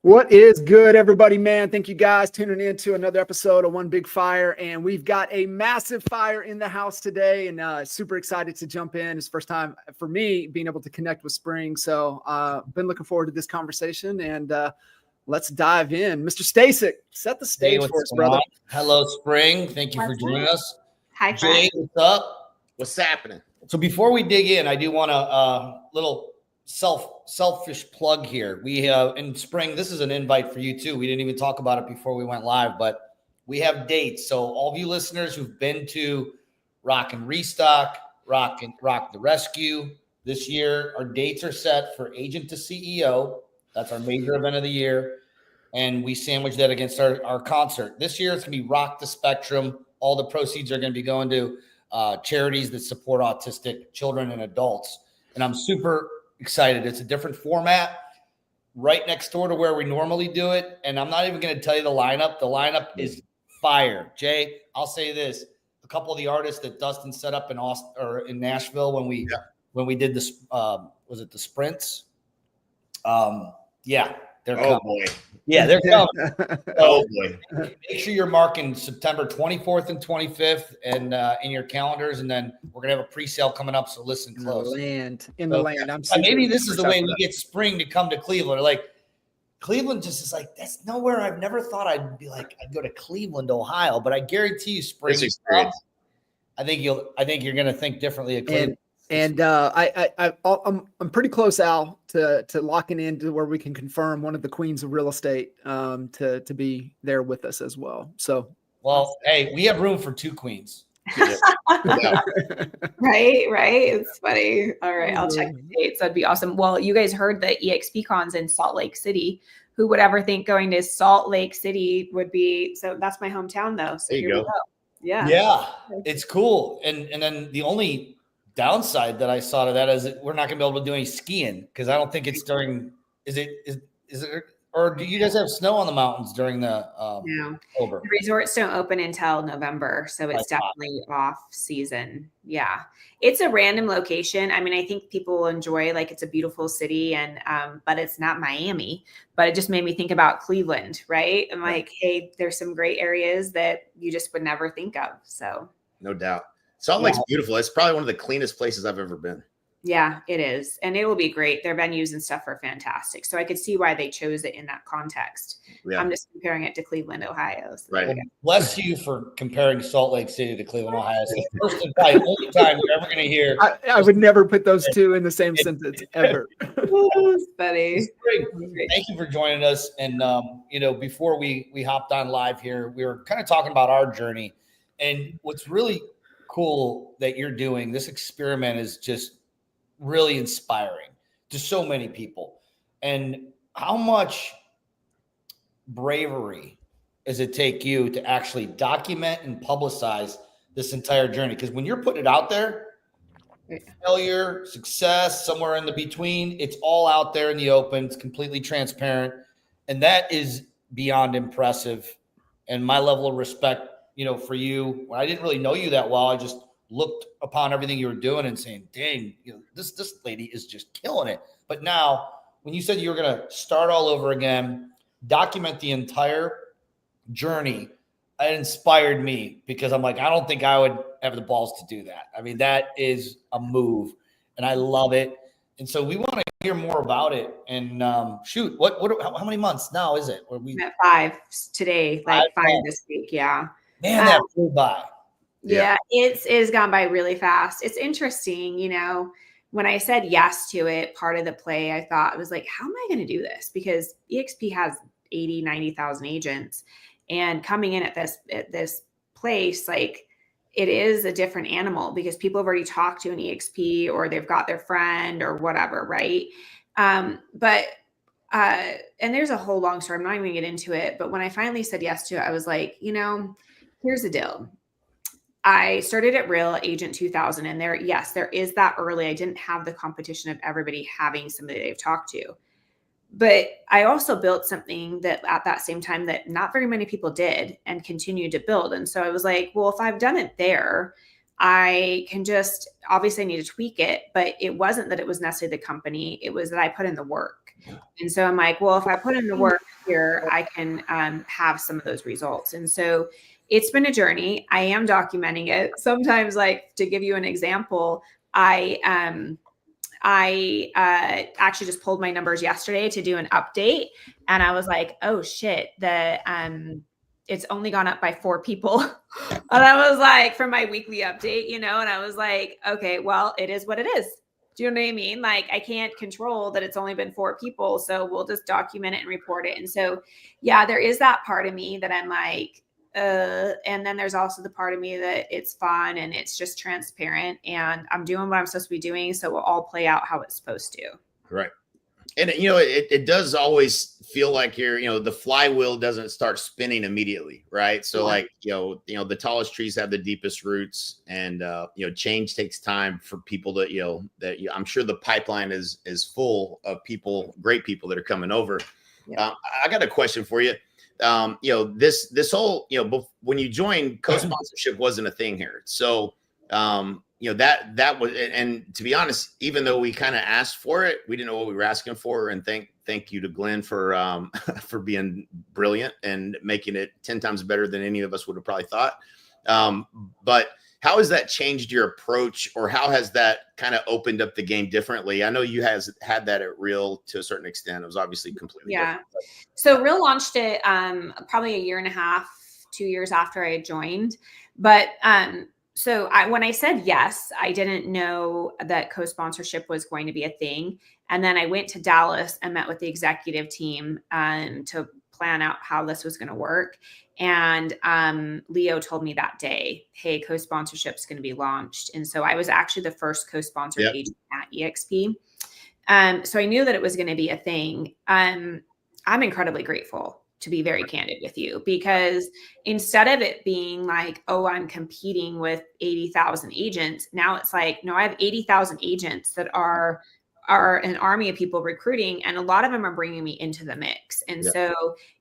What is good, everybody, man? Thank you guys tuning in to another episode of One Big Fire. And we've got a massive fire in the house today, and super excited to jump in. It's first time for me being able to connect with Spring. So been looking forward to this conversation, and let's dive in. Mr. Stasek, set the stage for us, brother. Hello, Spring. Thank you for joining us. Hi, Jay, what's up? What's happening? So before we dig in, I do want a little selfish plug here. We have in Spring, this is an invite for you too. We didn't even talk about it before we went live, but we have dates. So all of you listeners who've been to Rock and Restock, Rock the Rescue this year, our dates are set for Agent to CEO. That's our major event of the year. And we sandwich that against our concert. This year, it's going to be Rock the Spectrum. All the proceeds are going to be going to charities that support autistic children and adults. And I'm super excited. It's a different format right next door to where we normally do it. And I'm not even going to tell you the lineup. The lineup is fire. Jay, I'll say this. A couple of the artists that Dustin set up in Austin or in Nashville when we did this, was it the Sprints? Yeah, they're coming. Boy. Yeah, they're coming. Oh boy. Make sure you're marking September 24th and 25th and in your calendars, and then we're gonna have a pre-sale coming up. So listen close. In the land. Maybe this is the way we get Spring to come to Cleveland. Like Cleveland just is like, that's nowhere I've never thought I'd be like, I'd go to Cleveland, Ohio. But I guarantee you, Spring. I think you're gonna think differently of Cleveland. And I'm pretty close, Al, to locking into where we can confirm one of the queens of real estate to be there with us as well. So, well, hey, we have room for two queens. Right. It's funny. All right, I'll check the dates. That'd be awesome. Well, you guys heard the EXPCon's in Salt Lake City. Who would ever think going to Salt Lake City would be? So that's my hometown, though. So here we go. Yeah, it's cool. And then the only downside that I saw to that is that we're not going to be able to do any skiing because I don't think it's during. Is it? Or do you guys have snow on the mountains during the October? The resorts don't open until November, so it's definitely off season. Yeah, it's a random location. I mean, I think people will enjoy, like, it's a beautiful city, and but it's not Miami. But it just made me think about Cleveland, right? And like, hey, there's some great areas that you just would never think of. So no doubt. Salt Lake's beautiful. It's probably one of the cleanest places I've ever been. Yeah, it is. And it will be great. Their venues and stuff are fantastic. So I could see why they chose it in that context. Yeah. I'm just comparing it to Cleveland, Ohio. So right. Bless you for comparing Salt Lake City to Cleveland, Ohio. It's the first and probably only time you're ever going to hear. I would never put those two in the same sentence ever. Buddy. Thank you for joining us. And, before we hopped on live here, we were kind of talking about our journey. And what's really cool that you're doing, this experiment is just really inspiring to so many people. And how much bravery does it take you to actually document and publicize this entire journey? Because when you're putting it out there, failure, success, somewhere in the between, it's all out there in the open. It's completely transparent. And that is beyond impressive. And my level of respect, for you, when I didn't really know you that well, I just looked upon everything you were doing and saying, dang, this lady is just killing it. But now, when you said you were going to start all over again, document the entire journey, it inspired me because I'm like, I don't think I would have the balls to do that. I mean, that is a move, and I love it. And so we want to hear more about it. And how many months now is it? We at 5 today, like 5 this week. Yeah. Man, that flew by. Yeah, it's gone by really fast. It's interesting, when I said yes to it, part of the play, I thought, I was like, how am I going to do this? Because EXP has 80, 90,000 agents, and coming in at this place, like, it is a different animal because people have already talked to an EXP or they've got their friend or whatever, right? And there's a whole long story. I'm not even going to get into it. But when I finally said yes to it, I was like, here's the deal. I started at Real Agent 2000, and there is that early. I didn't have the competition of everybody having somebody they've talked to. But I also built something that at that same time that not very many people did and continued to build. And so I was like, well, if I've done it there, I can just, obviously I need to tweak it, but it wasn't that it was necessarily the company. It was that I put in the work. And so I'm like, well, if I put in the work here, I can have some of those results. And so it's been a journey. I am documenting it. Sometimes, like, to give you an example, I actually just pulled my numbers yesterday to do an update, and I was like, oh shit, it's only gone up by 4 people. And I was like, for my weekly update, and I was like, okay, well, it is what it is. Do you know what I mean? Like, I can't control that it's only been 4 people. So we'll just document it and report it. And so, yeah, there is that part of me that I'm like, and then there's also the part of me that it's fun and it's just transparent and I'm doing what I'm supposed to be doing. So we'll all play out how it's supposed to. Right. And it does always feel like the flywheel doesn't start spinning immediately, right? So like, the tallest trees have the deepest roots, and change takes time for people to, I'm sure the pipeline is full of people, great people that are coming over. Yeah. I got a question for you. This whole, when you joined, co-sponsorship wasn't a thing here. So, that was, and to be honest, even though we kind of asked for it, we didn't know what we were asking for. And thank you to Glenn for being brilliant and making it 10 times better than any of us would have probably thought. But how has that changed your approach, or how has that kind of opened up the game differently? I know you had that at Real to a certain extent. It was obviously completely different. So Real launched it probably 1.5 years, 2 years after I had joined. But so when I said yes, I didn't know that co-sponsorship was going to be a thing. And then I went to Dallas and met with the executive team to plan out how this was going to work. And Leo told me that day, hey, co-sponsorship is going to be launched. And so I was actually the first co-sponsored agent at EXP. So I knew that it was going to be a thing. I'm incredibly grateful, to be very candid with you, because instead of it being like, oh, I'm competing with 80,000 agents, now it's like, no, I have 80,000 agents that are an army of people recruiting, and a lot of them are bringing me into the mix. And so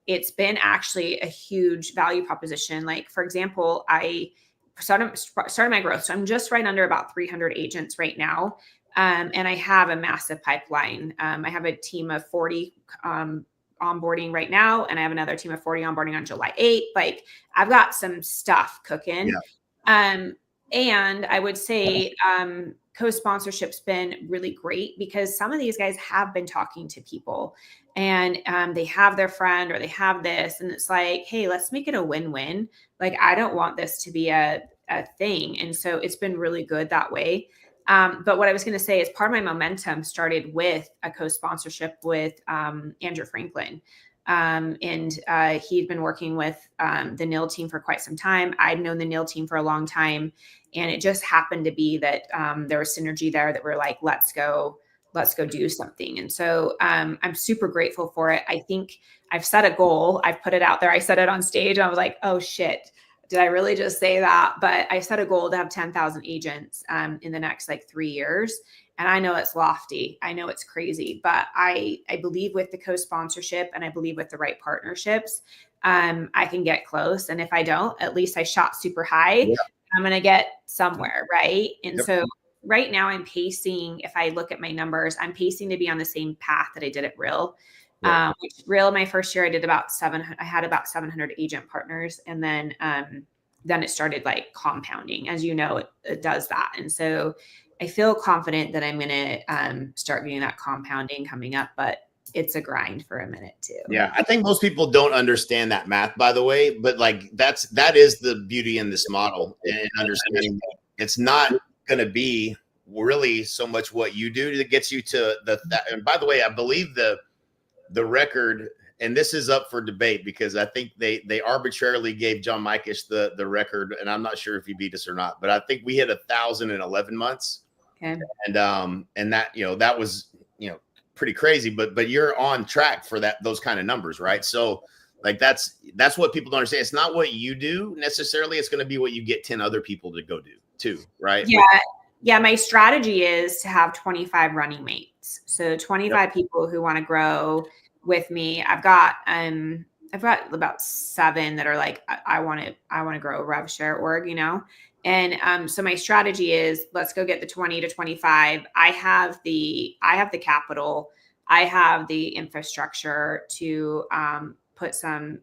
it's been actually a huge value proposition. Like, for example, I started my growth. So I'm just right under about 300 agents right now. And I have a massive pipeline. I have a team of 40 onboarding right now, and I have another team of 40 onboarding on July 8th. Like, I've got some stuff cooking. And I would say co-sponsorship's been really great, because some of these guys have been talking to people, and they have their friend or they have this, and it's like, hey, let's make it a win-win. Like, I don't want this to be a thing. And so it's been really good that way. But what I was going to say is part of my momentum started with a co-sponsorship with Andrew Franklin. And he'd been working with the NIL team for quite some time. I'd known the NIL team for a long time. And it just happened to be that there was synergy there that we're like, let's go do something. And so I'm super grateful for it. I think I've set a goal. I've put it out there. I said it on stage. And I was like, oh shit, did I really just say that? But I set a goal to have 10,000 agents in the next 3 years. And I know it's lofty. I know it's crazy, but I believe with the co-sponsorship, and I believe with the right partnerships, I can get close. And if I don't, at least I shot super high. Yeah. I'm going to get somewhere. Right. And so right now I'm pacing. If I look at my numbers, I'm pacing to be on the same path that I did at Real. Which Real, my first year, I did I had about 700 agent partners. And then it started compounding, as you know, it does that. And so I feel confident that I'm going to start getting that compounding coming up, but it's a grind for a minute too. Yeah. I think most people don't understand that math, by the way, but that is the beauty in this model, and understanding it's not going to be really so much what you do that gets you to that. And by the way, I believe the record, and this is up for debate, because I think they arbitrarily gave John Mikish the record, and I'm not sure if he beat us or not, but I think we hit 1,011 months. Okay. And that, that was, pretty crazy, but you're on track for those kind of numbers, right? So that's what people don't understand. It's not what you do necessarily. It's going to be what you get 10 other people to go do too, right? Yeah. Yeah. My strategy is to have 25 running mates. So 25 people who want to grow with me. I've got I've got about 7 that are like, I want to grow a rev share org, you know? And so my strategy is, let's go get the 20 to 25. I have the capital. I have the infrastructure to put some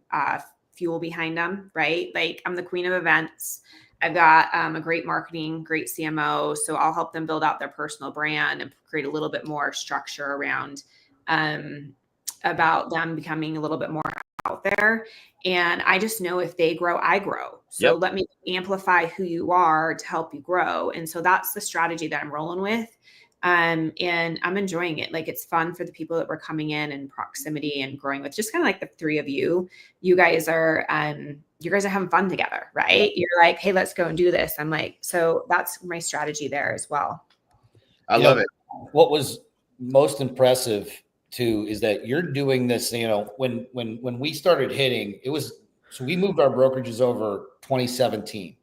fuel behind them, right? Like, I'm the queen of events. I've got a great marketing, great CMO. So I'll help them build out their personal brand and create a little bit more structure around about them becoming a little bit more out there. And I just know if they grow, I grow. So let me amplify who you are to help you grow. And so that's the strategy that I'm rolling with. And I'm enjoying it. Like, it's fun for the people that were coming in proximity and growing with, just kind of like the 3 of you. You guys are having fun together, right? You're like, hey, let's go and do this. I'm like, so that's my strategy there as well. I love it. What was most impressive too is that you're doing this, you know, when we started hitting, so we moved our brokerages over 2017.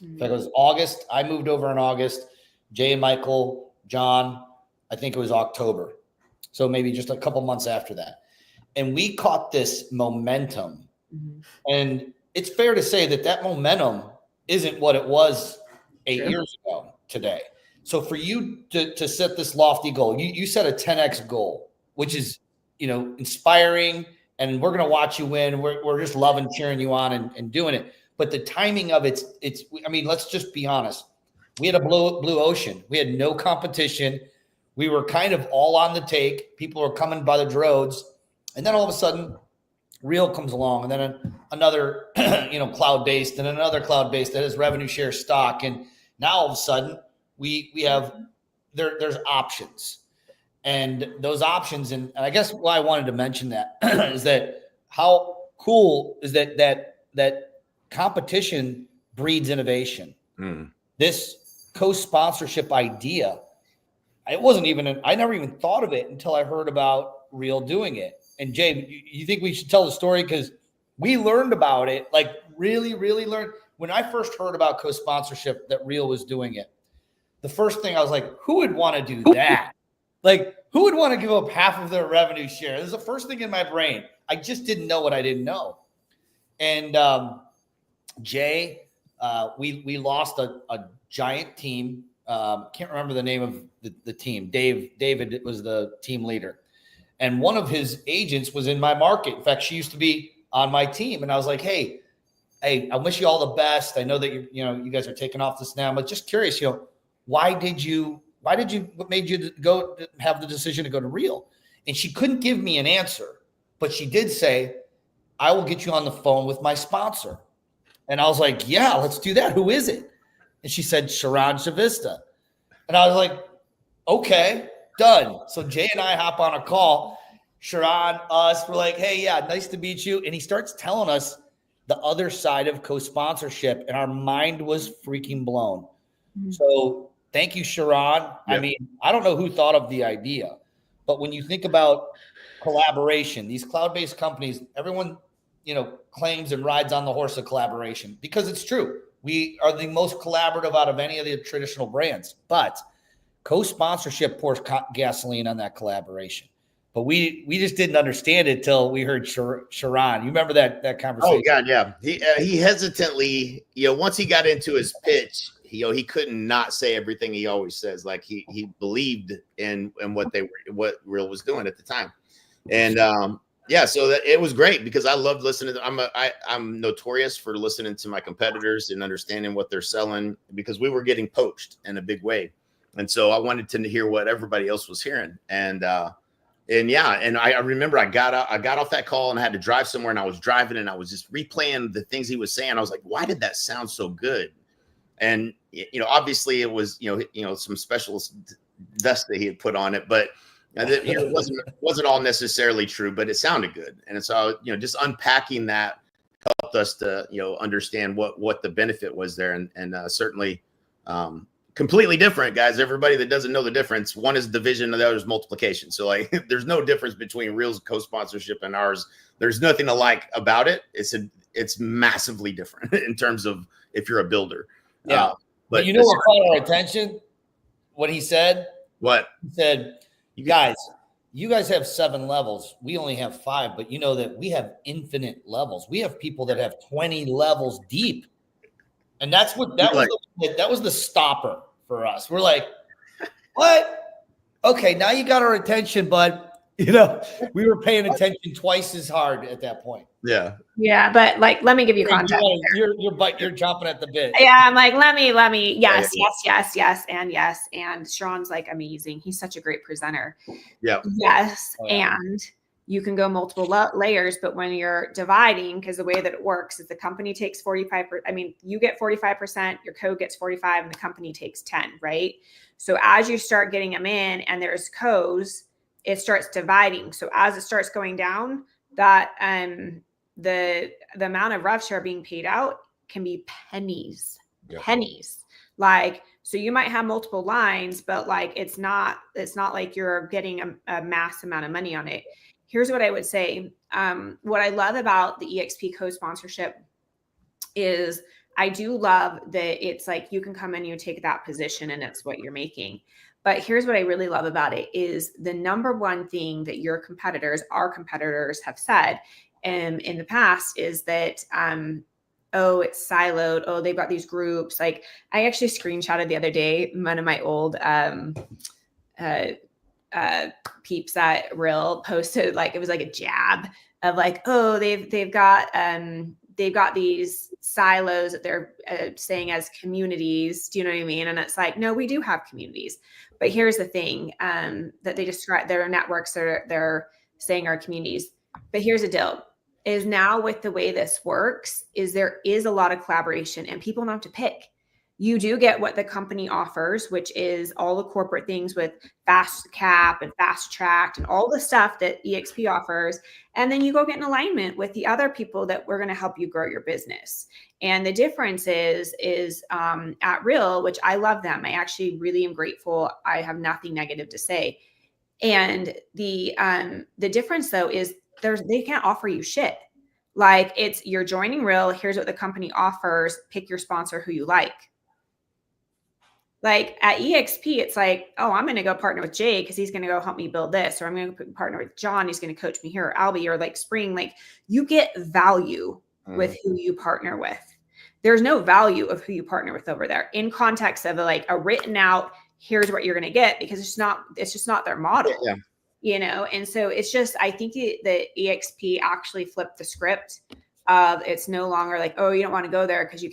In fact, it was August. I moved over in August. Jay and Michael, John, I think it was October. So maybe just a couple months after that. And we caught this momentum. And it's fair to say that momentum isn't what it was 8 years ago today. So for you to set this lofty goal, you set a 10x goal, which is, you know, inspiring, and we're going to watch you win. We're just loving cheering you on and doing it. But the timing of it's, I mean, let's just be honest. We had a blue ocean. We had no competition. We were kind of all on the take. People were coming by the droves. And then all of a sudden, Real comes along, and then another, cloud-based, and another cloud-based that has revenue share stock. And now all of a sudden we have, there's options. And those options, and I guess why I wanted to mention that is that how cool is that competition breeds innovation. This co-sponsorship idea, I never even thought of it until I heard about Real doing it. And Jay, you think we should tell the story? Because we learned about it, like really, really learned. When I first heard about co-sponsorship, that Real was doing it, the first thing I was like, who would want to do that? Like, who would want to give up half of their revenue share? This is the first thing in my brain. I just didn't know what I didn't know. And Jay, we lost a giant team. Can't remember the name of the team. David was the team leader. And one of his agents was in my market. In fact, she used to be on my team. And I was like, hey, I wish you all the best. I know that you guys are taking off this now, but just curious, what made you go have the decision to go to Real? And she couldn't give me an answer, but she did say, I will get you on the phone with my sponsor. And I was like, yeah, let's do that. Who is it? And she said, Sharon Shavista. And I was like, okay, done. So Jay and I hop on a call. Sharon, us, we're like, hey, yeah, nice to meet you. And he starts telling us the other side of co-sponsorship, and our mind was freaking blown. So thank you, Sharon. Yep. I mean, I don't know who thought of the idea, but when you think about collaboration, these cloud-based companies, everyone, claims and rides on the horse of collaboration because it's true. We are the most collaborative out of any of the traditional brands, but co-sponsorship pours gasoline on that collaboration. But we just didn't understand it till we heard Sharon. You remember that conversation? Oh God, yeah. He hesitantly, once he got into his pitch, he couldn't not say everything he always says. Like he believed in what Real was doing at the time, and so that it was great because I loved listening. I'm notorious for listening to my competitors and understanding what they're selling because we were getting poached in a big way, and so I wanted to hear what everybody else was hearing, and I remember I got off that call and I had to drive somewhere, and I was driving and I was just replaying the things he was saying. I was like, why did that sound so good? And obviously it was some special vest that he had put on it, but it wasn't all necessarily true, but it sounded good. And so just unpacking that helped us to understand what the benefit was there, and certainly completely different, guys. Everybody that doesn't know the difference, one is division, the other is multiplication. So like there's no difference between Real's co-sponsorship and ours. There's nothing to like about it. It's massively different in terms of if you're a builder. Yeah. But what caught our attention? What he said? What? He said, you guys, you guys have 7 levels. We only have 5, but you know that we have infinite levels. We have people that have 20 levels deep. And that was the stopper for us. We're like, what? Okay, now you got our attention, bud. You know, we were paying attention twice as hard at that point. Yeah. Yeah, but like, let me give you context. You're chomping at the bit. Yeah, I'm like, let me. Yes. And Sean's like amazing. He's such a great presenter. Yeah. Yes. Oh, yeah. And you can go multiple layers, but when you're dividing, because the way that it works is the company takes 45%. I mean, you get 45%, your code gets 45, and the company takes 10, right? So as you start getting them in and there's codes, it starts dividing. So as it starts going down, that the amount of rev share being paid out can be pennies. Like, so you might have multiple lines, but like it's not like you're getting a mass amount of money on it. Here's what I would say. What I love about the EXP co-sponsorship is I do love that it's like you can come in and you take that position and it's what you're making. But here's what I really love about it is the number one thing that our competitors have said in the past is that, oh, it's siloed. Oh, they've got these groups. Like I actually screenshotted the other day, one of my old peeps at Real posted, like, it was like a jab of like, oh, they've got these silos that they're saying as communities. Do you know what I mean? And it's like, no, we do have communities. But here's the thing that they describe their networks they're saying are communities. But here's the deal is now with the way this works is there is a lot of collaboration and people don't have to pick. You do get what the company offers, which is all the corporate things with fast cap and fast track and all the stuff that EXP offers. And then you go get in alignment with the other people that we're going to help you grow your business. And the difference is at Real, which I love them. I actually really am grateful. I have nothing negative to say. And the difference though is they can't offer you shit. Like you're joining Real. Here's what the company offers. Pick your sponsor who you like. Like at EXP, it's like, oh, I'm going to go partner with Jay because he's going to go help me build this. Or I'm going to partner with John. He's going to coach me here, or Albie, or like Spring. Like you get value with who you partner with. There's no value of who you partner with over there in context of like a written out, here's what you're going to get, because it's just not their model, you know? And so it's just, I think the EXP actually flipped the script of it's no longer like, oh, you don't want to go there because you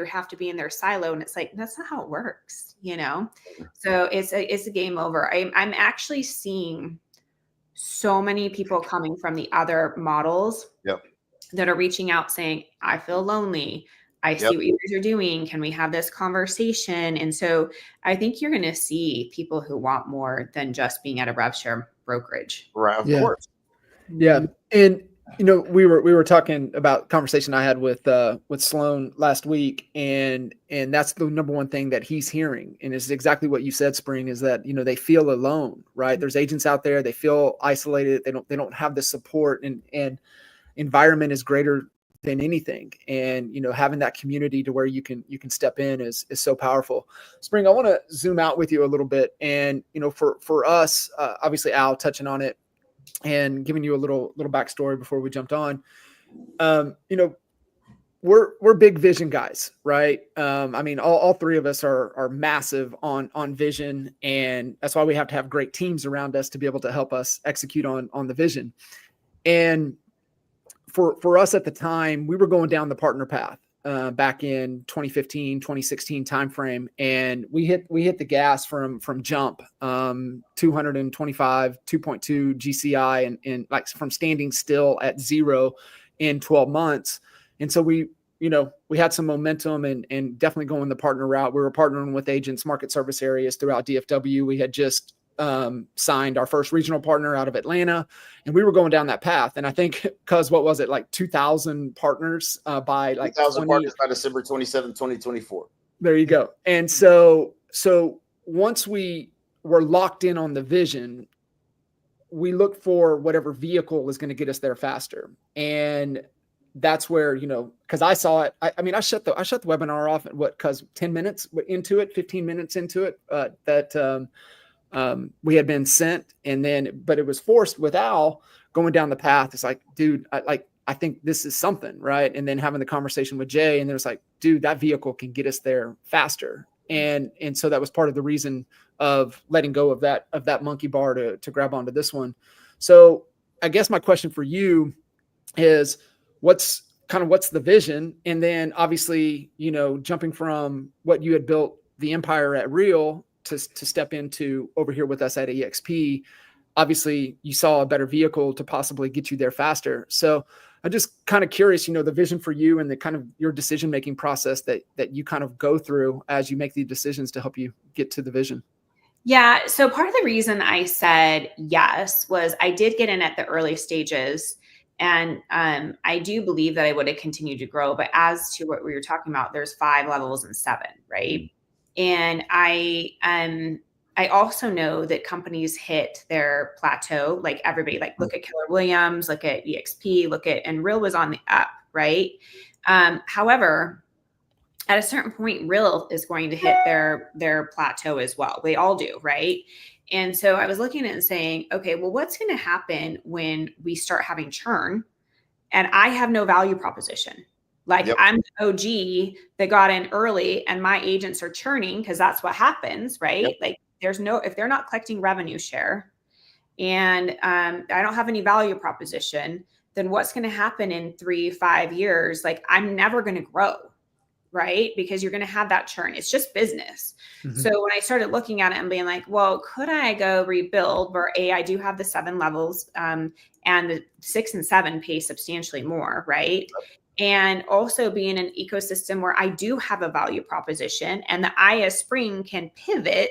have to be in their silo. And it's like, that's not how it works, you know? So it's a game over. I'm actually seeing so many people coming from the other models that are reaching out saying, I feel lonely. I see what you guys are doing. Can we have this conversation? And so I think you're going to see people who want more than just being at a rev share brokerage. Right. Of course. Yeah. And, you know, we were talking about conversation I had with Sloan last week, and that's the number one thing that he's hearing. And it's exactly what you said, Spring, is that, you know, they feel alone, right? There's agents out there. They feel isolated. They don't have the support, and environment is greater than anything. And, you know, having that community to where you can step in is so powerful. Spring, I want to zoom out with you a little bit. And, you know, for us, obviously Al touching on it and giving you a little backstory before we jumped on, you know, we're big vision guys, right? I mean, all three of us are massive on vision. And that's why we have to have great teams around us to be able to help us execute on the vision. And for us at the time, we were going down the partner path back in 2015, 2016 timeframe. And we hit the gas from jump, 225, 2.2 GCI and like from standing still at 0 in 12 months. And so we had some momentum and definitely going the partner route. We were partnering with agents, market service areas throughout DFW. We had just signed our first regional partner out of Atlanta, and we were going down that path. And I think because what was it, like 2,000 partners by like 2,000 partners by December 27, 2024. There you go. And so once we were locked in on the vision, we looked for whatever vehicle was going to get us there faster. And that's where, you know, because I saw it. I mean, I shut the webinar off at 10 minutes into it, 15 minutes into it, that we had been sent, and then, but it was forced with Al going down the path. It's like, dude, I think this is something, right? And then having the conversation with Jay, and there's like, dude, that vehicle can get us there faster. And so that was part of the reason of letting go of that monkey bar to grab onto this one. So I guess my question for you is, what's the vision? And then obviously, jumping from what you had built the empire at Real to step into over here with us at EXP, obviously you saw a better vehicle to possibly get you there faster. So I'm just kind of curious, the vision for you and the kind of your decision-making process that you kind of go through as you make these decisions to help you get to the vision. Yeah. So part of the reason I said yes was I did get in at the early stages, and I do believe that I would have continued to grow. But as to what we were talking about, there's 5 levels and 7, right? And I also know that companies hit their plateau, like everybody, like look at Keller Williams, look at EXP, and Real was on the up, right? However, at a certain point, Real is going to hit their plateau as well. They all do, right? And so I was looking at it and saying, okay, well, what's going to happen when we start having churn and I have no value proposition? Like, yep. I'm the OG that got in early and my agents are churning, because that's what happens, right? Yep. Like if they're not collecting revenue share and I don't have any value proposition, then what's going to happen in 3-5 years? Like, I'm never going to grow, right? Because you're going to have that churn. It's just business. Mm-hmm. So when I started looking at it and being like, well, could I go rebuild where I do have the 7 levels and the 6 and 7 pay substantially more, right? Yep. And also be in an ecosystem where I do have a value proposition, and the I as Spring can pivot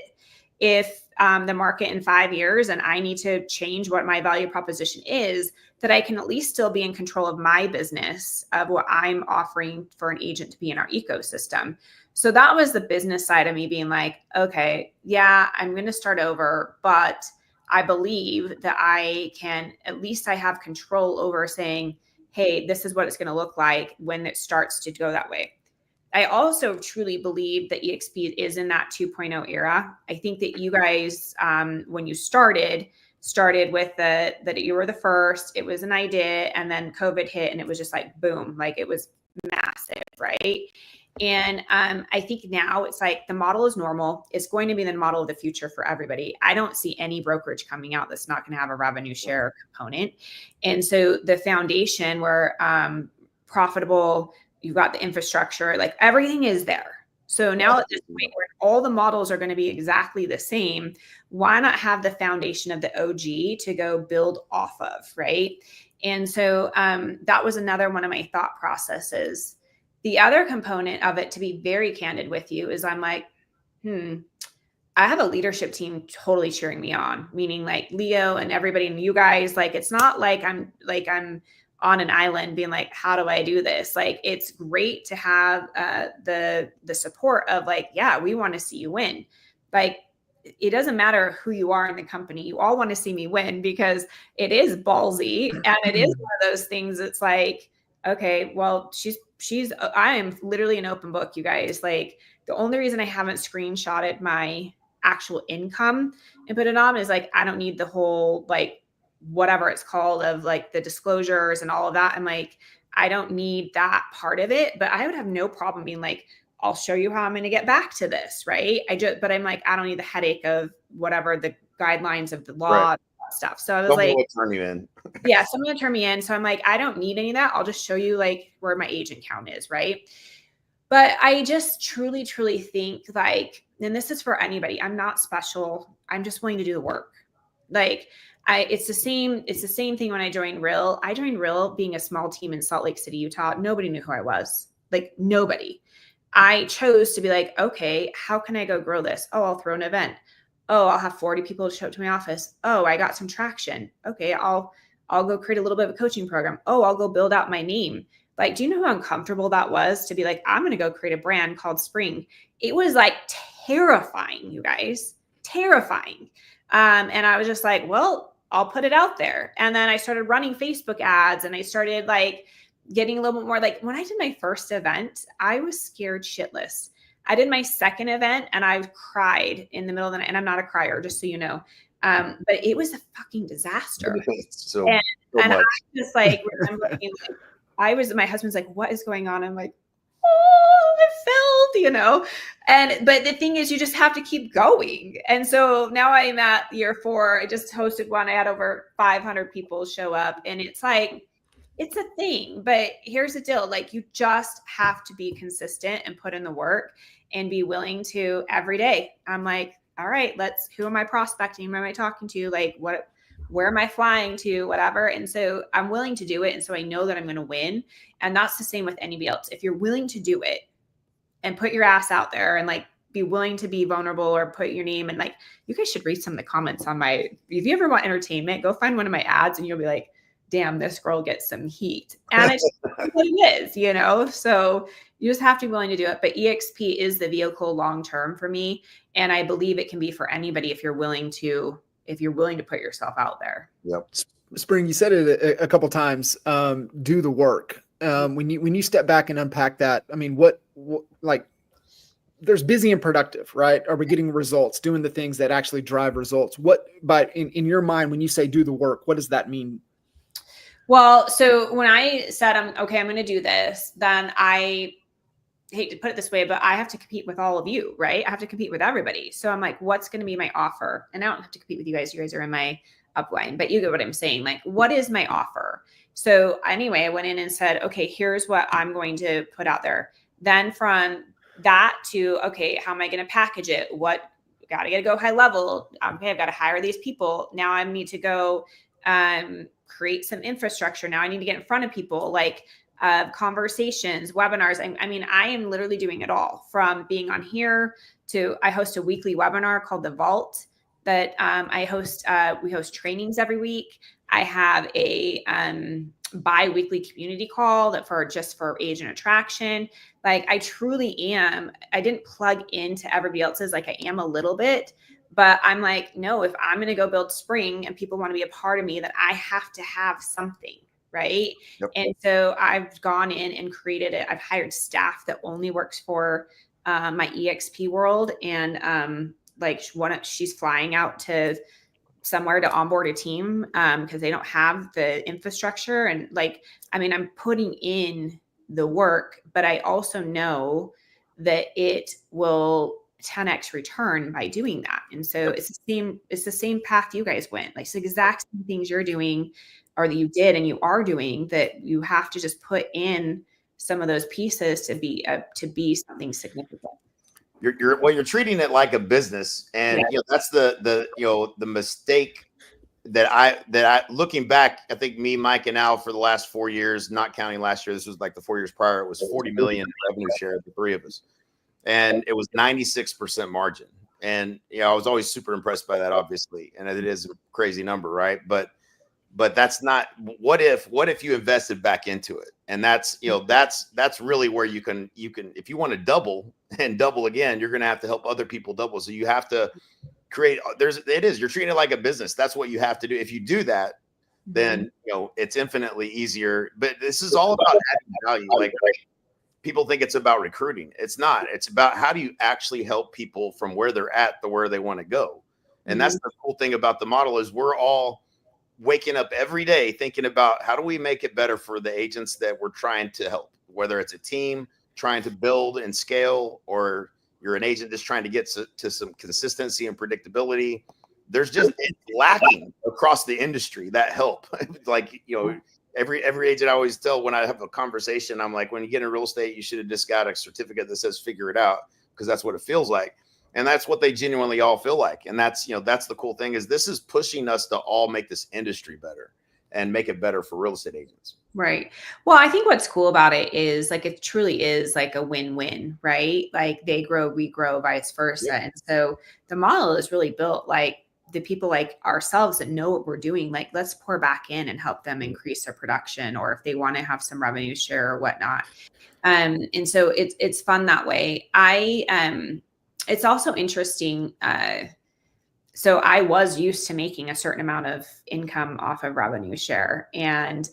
if the market in 5 years and I need to change what my value proposition is, that I can at least still be in control of my business, of what I'm offering for an agent to be in our ecosystem. So that was the business side of me being like, okay, yeah, I'm going to start over, but I believe that I have control over saying, hey, this is what it's going to look like when it starts to go that way. I also truly believe that EXP is in that 2.0 era. I think that you guys, when you started with that you were the first, it was an idea, and then COVID hit and it was just like, boom, like it was massive, right? And I think now it's like the model is normal. It's going to be the model of the future for everybody. I don't see any brokerage coming out that's not going to have a revenue share component. And so the foundation where profitable, you've got the infrastructure, like everything is there. So now at this point where all the models are going to be exactly the same, why not have the foundation of the OG to go build off of, right? And so that was another one of my thought processes. The other component of it, to be very candid with you, is I'm like, I have a leadership team totally cheering me on, meaning like Leo and everybody and you guys. Like, it's not like I'm on an island being like, how do I do this? Like, it's great to have the support of like, yeah, we want to see you win. Like, it doesn't matter who you are in the company. You all want to see me win, because it is ballsy. And it is one of those things. It's like, okay, well, I am literally an open book, you guys. Like, the only reason I haven't screenshotted my actual income and put it on is like, I don't need the whole, like, whatever it's called of like the disclosures and all of that. I'm like, I don't need that part of it, but I would have no problem being like, I'll show you how I'm going to get back to this. Right. But I'm like, I don't need the headache of whatever the guidelines of the law, right, stuff. So I was like, turn you in. Yeah. Someone will turn me in. So I'm like, I don't need any of that. I'll just show you like where my agent count is. Right. But I just truly, truly think like, and this is for anybody, I'm not special. I'm just willing to do the work. Like, it's the same thing when I joined Real. I joined Real being a small team in Salt Lake City, Utah. Nobody knew who I was. Like, nobody. I chose to be like, okay, how can I go grow this? Oh, I'll throw an event. Oh, I'll have 40 people show up to my office. Oh, I got some traction. Okay, I'll go create a little bit of a coaching program. Oh, I'll go build out my name. Like, do you know how uncomfortable that was to be like, I'm going to go create a brand called Spring? It was like terrifying, you guys, terrifying. And I was just like, well, I'll put it out there. And then I started running Facebook ads, and I started like getting a little bit more, like when I did my first event, I was scared shitless. I did my second event and I cried in the middle of the night, and I'm not a crier, just so you know. But it was a fucking disaster. So, And, so and I much. just like remember being like, my husband's like, what is going on? I'm like, oh, I failed, you know? But the thing is, you just have to keep going. And so now I'm at year 4. I just hosted one. I had over 500 people show up, and it's like, it's a thing. But here's the deal. Like, you just have to be consistent and put in the work and be willing to every day. I'm like, all right, who am I prospecting? Who am I talking to? Like, where am I flying to? Whatever. And so I'm willing to do it. And so I know that I'm going to win. And that's the same with anybody else. If you're willing to do it and put your ass out there and like be willing to be vulnerable or put your name, and like, you guys should read some of the comments on if you ever want entertainment, go find one of my ads and you'll be like, damn, this girl gets some heat. And it's what it is, you know? So you just have to be willing to do it. But EXP is the vehicle long-term for me. And I believe it can be for anybody if you're willing to put yourself out there. Yep. Spring, you said it a couple times, do the work. When you step back and unpack that, I mean, what like, there's busy and productive, right? Are we getting results, doing the things that actually drive results? But in your mind, when you say do the work, what does that mean? Well, so when I said, I'm going to do this, then I hate to put it this way, but I have to compete with all of you, right? I have to compete with everybody. So I'm like, what's going to be my offer? And I don't have to compete with you guys. You guys are in my upline, but you get what I'm saying. Like, what is my offer? So anyway, I went in and said, okay, here's what I'm going to put out there. Then from that to, okay, how am I going to package it? Got to go high level. Okay, I've got to hire these people. Now I need to go create some infrastructure. Now I need to get in front of people, like conversations, webinars. I mean, I am literally doing it all, from being on here to I host a weekly webinar called The Vault that I host. We host trainings every week. I have a bi-weekly community call for agent attraction. Like, I truly am. I didn't plug into everybody else's, like I am a little bit, but I'm like, no, if I'm going to go build Spring and people want to be a part of me, then I have to have something. Right. Yep. And so I've gone in and created it. I've hired staff that only works for my EXP world. And she's flying out to somewhere to onboard a team because they don't have the infrastructure. And I'm putting in the work, but I also know that it will 10x return by doing that. And so it's the same path you guys went. Like, it's the exact same things you're doing, or that you did and you are doing, that you have to just put in some of those pieces to be something significant. You're treating it like a business, and that's the mistake that I looking back, I think me, Mike, and Al for the last 4 years, not counting last year, this was like the 4 years prior, it was 40 million revenue share, the three of us, and it was 96% margin. And I was always super impressed by that, obviously, and it is a crazy number, right? But that's not. What if you invested back into it? And that's really where you can if you want to double and double again, you're going to have to help other people double. So you have to create. You're treating it like a business. That's what you have to do. If you do that, then it's infinitely easier. But this is all about adding value. Like, people think it's about recruiting. It's not. It's about how do you actually help people from where they're at to where they want to go. And that's the cool thing about the model, is we're all waking up every day thinking about how do we make it better for the agents that we're trying to help, whether it's a team trying to build and scale, or you're an agent just trying to get to some consistency and predictability. There's just it's lacking across the industry, that help. Like, every agent, I always tell when I have a conversation, I'm like, when you get in real estate, you should have just got a certificate that says figure it out, because that's what it feels like. And that's what they genuinely all feel like. And that's the cool thing, is this is pushing us to all make this industry better and make it better for real estate agents. Right. Well, I think what's cool about it is, like, it truly is like a win-win, right? Like, they grow, we grow, vice versa. Yeah. And so the model is really built like the people like ourselves that know what we're doing, like, let's pour back in and help them increase their production, or if they want to have some revenue share or whatnot. And so it's fun that way. It's also interesting. So I was used to making a certain amount of income off of revenue share. And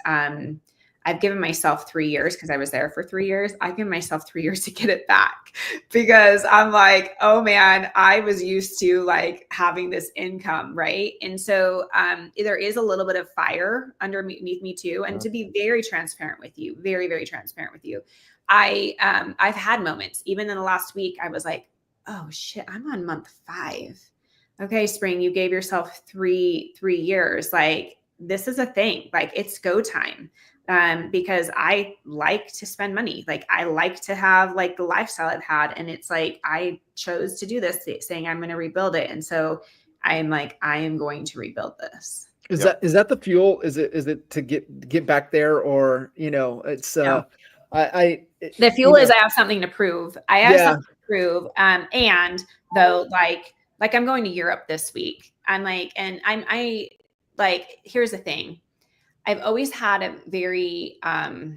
I've given myself 3 years because I was there for 3 years. I've given myself 3 years to get it back because I'm like, oh man, I was used to like having this income, right? And so there is a little bit of fire underneath me too. And to be very transparent with you, very, very transparent with you, I've had moments, even in the last week, I was like, oh shit, I'm on month 5. Okay, Spring, you gave yourself three years. Like this is a thing. Like it's go time. Because I like to spend money. Like I like to have like the lifestyle I've had. And it's like, I chose to do this saying I'm going to rebuild it. And so I am like, I am going to rebuild this. Is that the fuel? Is it to get back there, or, it's, No. the fuel is I have something to prove. I have something to prove. And though, like I'm going to Europe this week. I'm like, and I like, here's the thing. I've always had a very, I've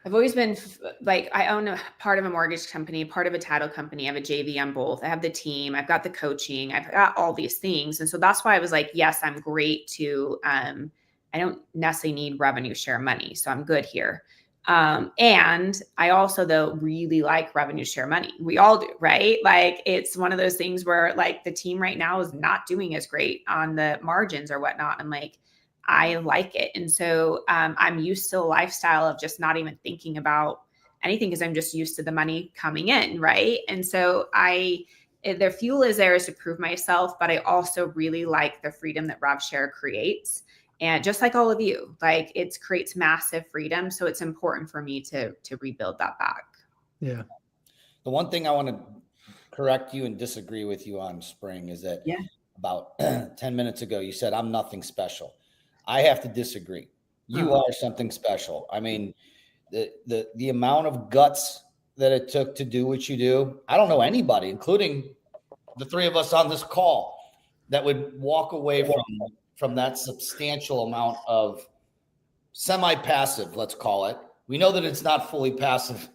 always been like, I own a part of a mortgage company, part of a title company. I have a JV on both. I have the team. I've got the coaching. I've got all these things. And so that's why I was like, yes, I'm great to, I don't necessarily need revenue share money. So I'm good here. And I also though really like revenue share money. We all do, right? Like it's one of those things where like the team right now is not doing as great on the margins or whatnot. I'm like, I like it. And so I'm used to a lifestyle of just not even thinking about anything because I'm just used to the money coming in, right? And so their fuel is there is to prove myself, but I also really like the freedom that RevShare creates. And just like all of you, like it creates massive freedom. So it's important for me to rebuild that back. Yeah. The one thing I want to correct you and disagree with you on, Spring, is that about 10 minutes ago, you said, I'm nothing special. I have to disagree. You are something special. I mean, the amount of guts that it took to do what you do, I don't know anybody, including the 3 of us on this call, that would walk away from that substantial amount of semi-passive, let's call it. We know that it's not fully passive.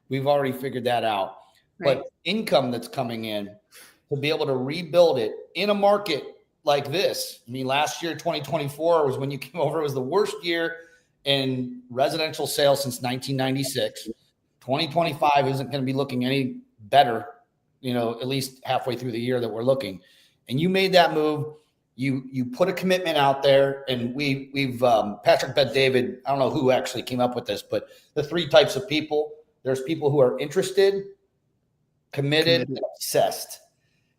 We've already figured that out. Right. But income that's coming in to be able to rebuild it in a market like this. I mean, last year, 2024 was when you came over. It was the worst year in residential sales since 1996. 2025 isn't going to be looking any better, at least halfway through the year that we're looking. And you made that move. You put a commitment out there, and we've Patrick Bet-David, I don't know who actually came up with this, but the 3 types of people. There's people who are interested, committed. And obsessed.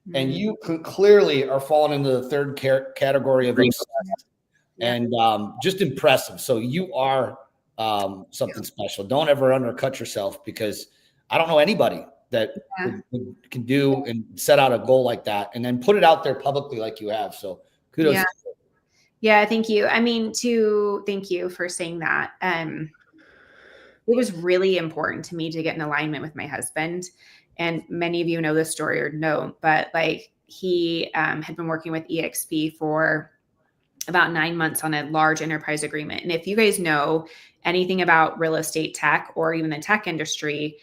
Mm-hmm. And you clearly are falling into the 3rd category of obsessed and just impressive. So you are something special. Don't ever undercut yourself, because I don't know anybody that can do and set out a goal like that and then put it out there publicly like you have. So kudos. Yeah, thank you. I mean, thank you for saying that. It was really important to me to get in alignment with my husband. And many of you know this story or no, but like he had been working with EXP for about 9 months on a large enterprise agreement. And if you guys know anything about real estate tech or even the tech industry,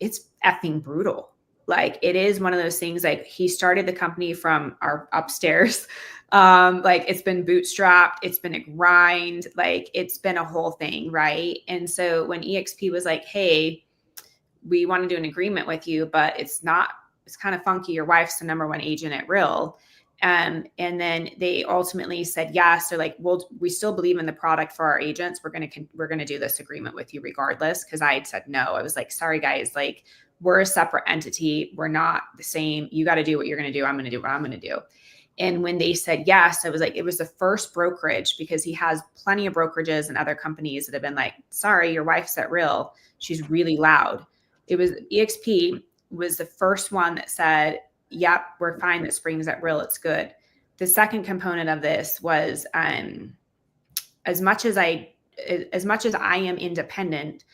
it's effing brutal. Like it is one of those things, like he started the company from our upstairs. Like it's been bootstrapped, it's been a grind, like it's been a whole thing. Right. And so when EXP was like, hey, we want to do an agreement with you, but it's kind of funky. Your wife's the #1 agent at Real. And then they ultimately said yes. So like, we still believe in the product for our agents. We're going to do this agreement with you regardless. Cause I had said no. I was like, sorry guys, like we're a separate entity. We're not the same. You got to do what you're going to do. I'm going to do what I'm going to do. And when they said yes, I was like, it was the first brokerage, because he has plenty of brokerages and other companies that have been like, sorry, your wife's at Real. She's really loud. It was EXP was the first one that said, yep, we're fine that Spring's at Real. It's good. The second component of this was as much as I am independent,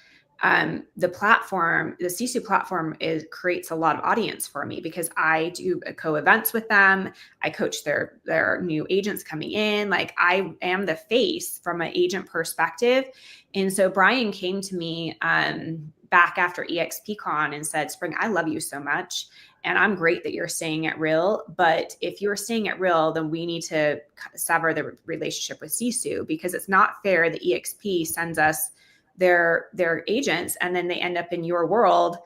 the platform, the CSU platform creates a lot of audience for me, because I do co-events with them. I coach their new agents coming in. Like I am the face from an agent perspective. And so Brian came to me back after EXPCon and said, Spring, I love you so much. And I'm great that you're staying at Real, but if you're staying at Real, then we need to sever the relationship with Sisu, because it's not fair that EXP sends us their agents and then they end up in your world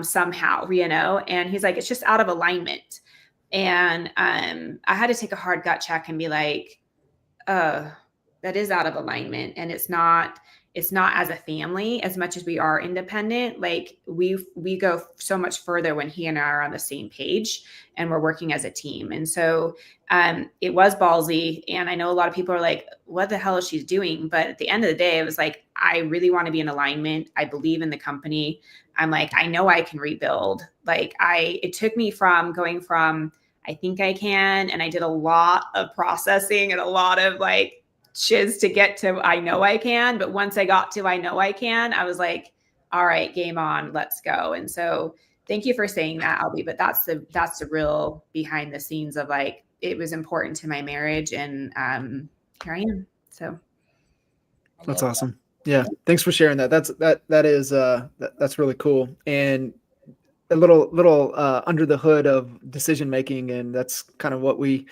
somehow, you know? And he's like, it's just out of alignment. And I had to take a hard gut check and be like, that is out of alignment. And it's not as a family as much as we are independent. Like we go so much further when he and I are on the same page and we're working as a team. And so it was ballsy. And I know a lot of people are like, what the hell is she doing? But at the end of the day, it was like, I really want to be in alignment. I believe in the company. I'm like, I know I can rebuild. Like it took me from going from, I think I can. And I did a lot of processing and a lot of like shiz to get to, I know I can. But once I got to, I know I can, I was like, all right, game on, let's go. And so thank you for saying that, Albie. But that's the real behind the scenes of like, it was important to my marriage. And here I am. So. That's awesome. Yeah. Thanks for sharing that. That's really cool. And a little under the hood of decision making, and that's kind of what we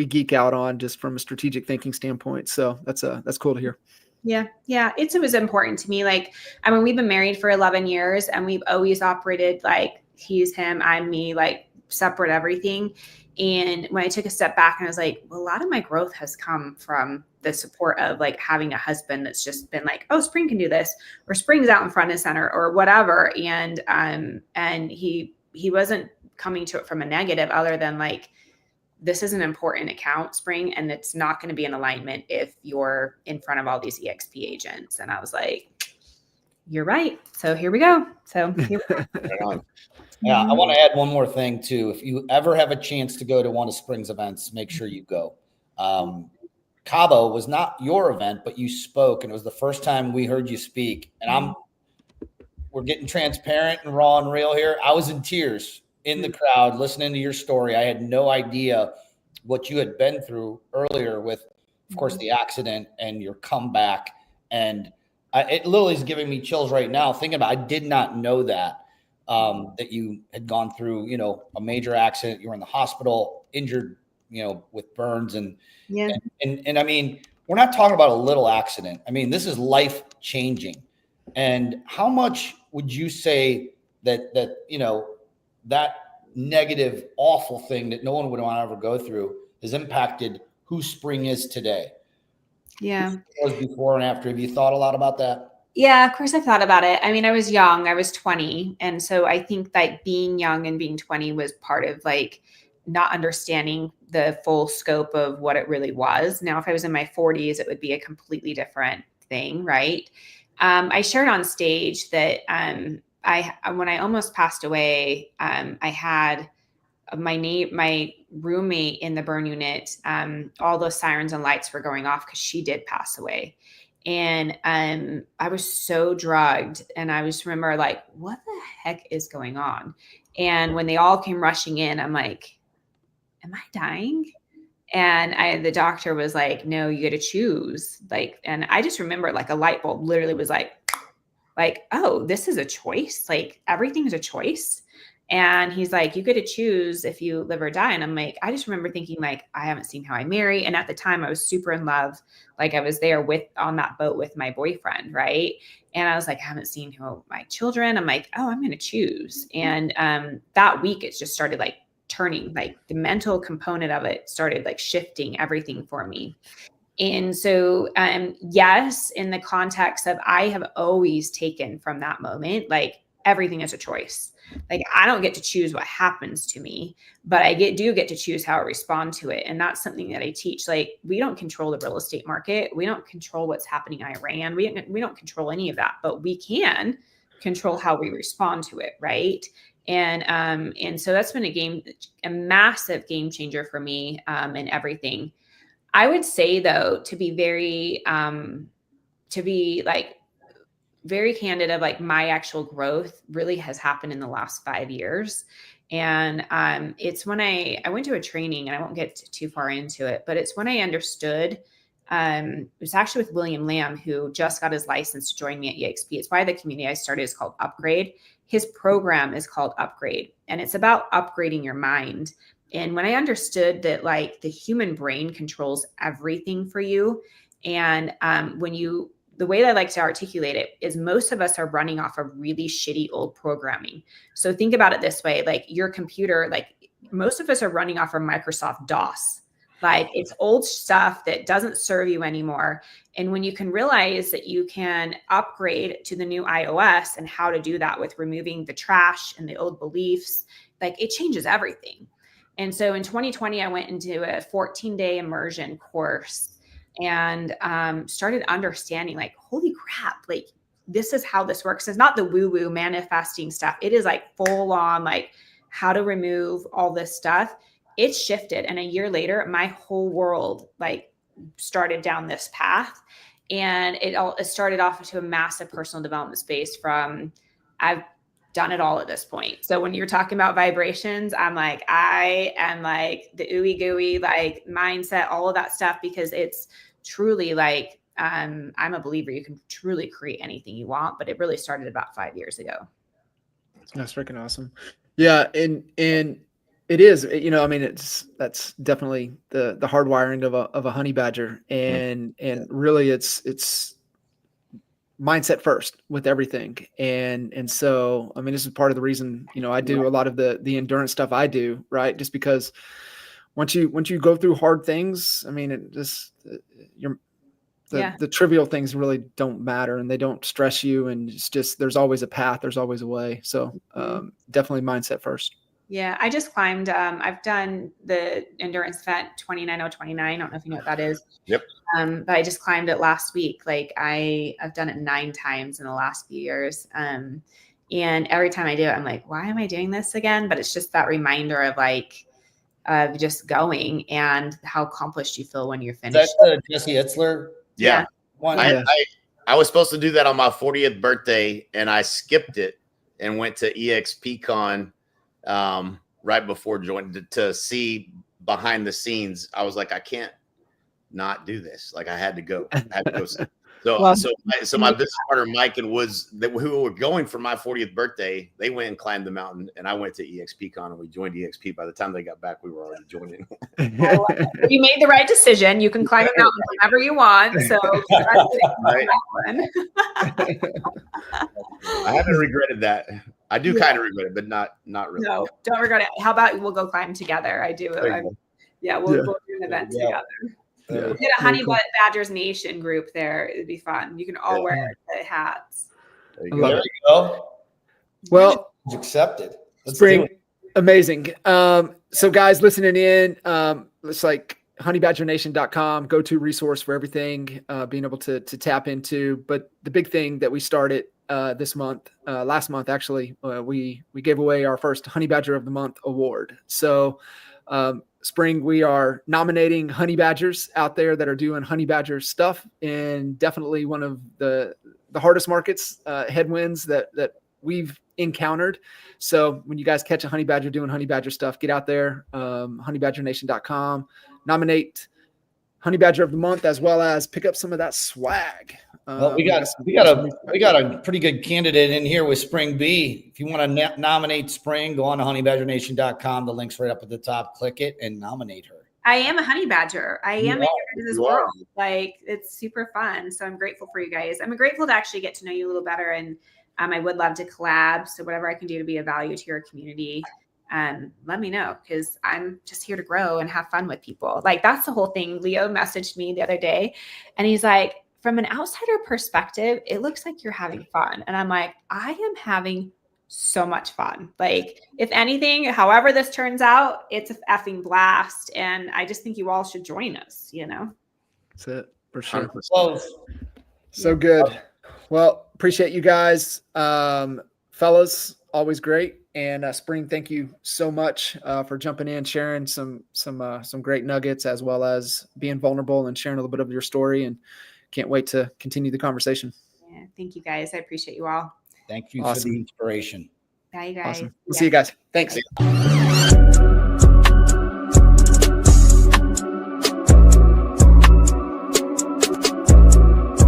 geek out on just from a strategic thinking standpoint. So that's cool to hear. Yeah. It was important to me. Like, I mean, we've been married for 11 years and we've always operated like he's him, I'm me, like separate everything. And when I took a step back and I was like, well, a lot of my growth has come from the support of like having a husband that's just been like, oh, Spring can do this, or Spring's out in front and center or whatever. And he wasn't coming to it from a negative other than like, this is an important account, Spring, and it's not going to be in alignment if you're in front of all these EXP agents. And I was like, you're right. So here we go. Yeah, I want to add one more thing too. If you ever have a chance to go to one of Spring's events, make sure you go. Cabo was not your event, but you spoke, and it was the first time we heard you speak. And we're getting transparent and raw and real here. I was in tears in the crowd listening to your story. I had no idea what you had been through earlier with, of course, the accident and your comeback. And it literally is giving me chills right now thinking about. I did not know that you had gone through, a major accident. You were in the hospital, injured, with burns and I mean, we're not talking about a little accident. I mean, this is life changing. And how much would you say that that negative, awful thing that no one would want to ever go through has impacted who Spring is today? Yeah. Was before and after. Have you thought a lot about that? Yeah, of course I thought about it. I mean, I was young. I was 20. And so I think like being young and being 20 was part of like not understanding the full scope of what it really was. Now, if I was in my 40s, it would be a completely different thing, right? I shared on stage that when I almost passed away, I had my roommate in the burn unit. All those sirens and lights were going off because she did pass away. And I was so drugged, and I just remember like, what the heck is going on? And when they all came rushing in, I'm like, am I dying? And the doctor was like, no, you got to choose. Like, and I just remember like a light bulb literally was like, oh, this is a choice. Like everything's a choice. And he's like, you get to choose if you live or die. And I'm like, I just remember thinking like, I haven't seen How I Marry. And at the time I was super in love. Like I was there on that boat with my boyfriend. Right. And I was like, I haven't seen my children. I'm like, oh, I'm going to choose. And that week it just started like turning, like the mental component of it started like shifting everything for me. And so, yes, in the context of, I have always taken from that moment, like everything is a choice. Like I don't get to choose what happens to me, but I do get to choose how I respond to it. And that's something that I teach. Like we don't control the real estate market. We don't control what's happening in Iran. We don't control any of that, but we can control how we respond to it. Right. And so that's been a massive game changer for me, in everything. I would say though, to be very very candid of like my actual growth really has happened in the last 5 years. And it's when I went to a training, and I won't get too far into it, but it's when I understood It was actually with William Lamb, who just got his license to join me at EXP. It's why the community I started is called Upgrade. His program is called Upgrade, and it's about upgrading your mind. And when I understood that like the human brain controls everything for you, and the way that I like to articulate it is most of us are running off of really shitty old programming. So think about it this way, like your computer, like most of us are running off of Microsoft DOS. Like it's old stuff that doesn't serve you anymore. And when you can realize that you can upgrade to the new iOS and how to do that with removing the trash and the old beliefs, like it changes everything. And so in 2020, I went into a 14-day immersion course and started understanding like, holy crap, like this is how this works. It's not the woo-woo manifesting stuff. It is like full on like how to remove all this stuff. It shifted. And a year later, my whole world like started down this path. And it started off into a massive personal development space from I've done it all at this point. So when you're talking about vibrations, I am like the ooey gooey, like mindset, all of that stuff, because it's truly like, I'm a believer you can truly create anything you want, but it really started about 5 years ago. That's freaking awesome. Yeah. And it is, you know, I mean, that's definitely the hardwiring of a honey badger, and really it's mindset first with everything. And so, I mean, this is part of the reason, you know, I do a lot of the endurance stuff I do, right? Just because once you go through hard things, I mean, it just, the trivial things really don't matter, and they don't stress you. And it's just, there's always a path, there's always a way. So definitely mindset first. Yeah. I just climbed, I've done the endurance event 29029. I don't know if you know what that is. Yep. But I just climbed it last week. Like I've done it 9 times in the last few years. And every time I do it, I'm like, why am I doing this again? But it's just that reminder of like, of just going and how accomplished you feel when you're finished. That's Jesse Itzler. Yeah. I was supposed to do that on my 40th birthday, and I skipped it and went to EXPCon right before joining to see behind the scenes. I was like, I can't not do this. Like I had to go. So my business partner Mike and Woods, who were going for my 40th birthday, they went and climbed the mountain, and I went to EXPCon, and we joined EXP. By the time they got back, we were already joining. You made the right decision. You can climb a mountain whenever you want. So right. I haven't regretted that. I do kind of regret it, but not really. No, don't regret it. How about we'll go climb together? I do. We'll do an event together. We'll get a Honey Badgers Nation group there. It'd be fun. You can all wear the hats. There you go. Well, it's accepted. Spring, amazing. So guys listening in, it's like honeybadgernation.com, go-to resource for everything, being able to tap into. But the big thing that we started this month, last month actually, we gave away our first Honey Badger of the Month award. So Spring, we are nominating honey badgers out there that are doing honey badger stuff, and definitely one of the hardest markets, headwinds that we've encountered. So when you guys catch a honey badger doing honey badger stuff, get out there, honeybadgernation.com, nominate Honey Badger of the Month, as well as pick up some of that swag. Well, we got a pretty good candidate in here with Spring B. If you want to nominate Spring, go on to honeybadgernation.com. The link's right up at the top. Click it and nominate her. I am a honey badger. I am in this world. Like, it's super fun. So I'm grateful for you guys. I'm grateful to actually get to know you a little better. And I would love to collab. So whatever I can do to be of value to your community, let me know, because I'm just here to grow and have fun with people. Like, that's the whole thing. Leo messaged me the other day, and he's like, from an outsider perspective, it looks like you're having fun. And I'm like, I am having so much fun. Like, if anything, however this turns out, it's a effing blast. And I just think you all should join us, you know? That's it, for sure. 100%. So good. Well, appreciate you guys. Fellas, always great. And Spring, thank you so much for jumping in, sharing some great nuggets, as well as being vulnerable and sharing a little bit of your story. And can't wait to continue the conversation. Yeah, thank you guys. I appreciate you all. Thank you for the inspiration. Bye, guys. Awesome. We'll see you guys. Thanks.